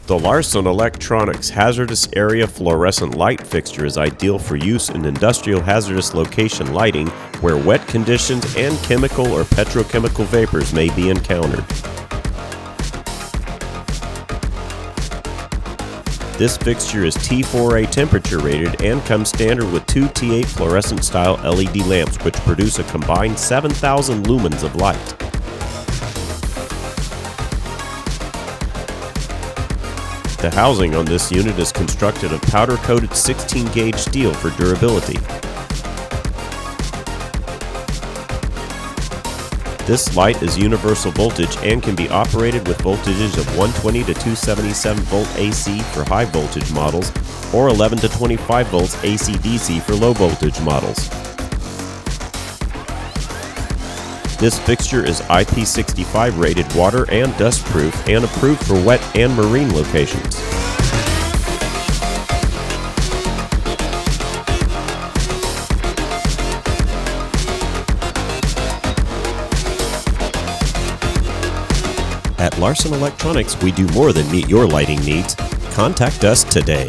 The Larson Electronics Hazardous Area Fluorescent Light Fixture is ideal for use in industrial hazardous location lighting where wet conditions and chemical or petrochemical vapors may be encountered. This fixture is T4A temperature rated and comes standard with two T8 fluorescent style LED lamps which produce a combined 7,000 lumens of light. The housing on this unit is constructed of powder-coated 16-gauge steel for durability. This light is universal voltage and can be operated with voltages of 120 to 277 volt AC for high voltage models or 11 to 25 volts AC/DC for low voltage models. This fixture is IP65 rated water and dust proof and approved for wet and marine locations. At Larson Electronics, we do more than meet your lighting needs. Contact us today.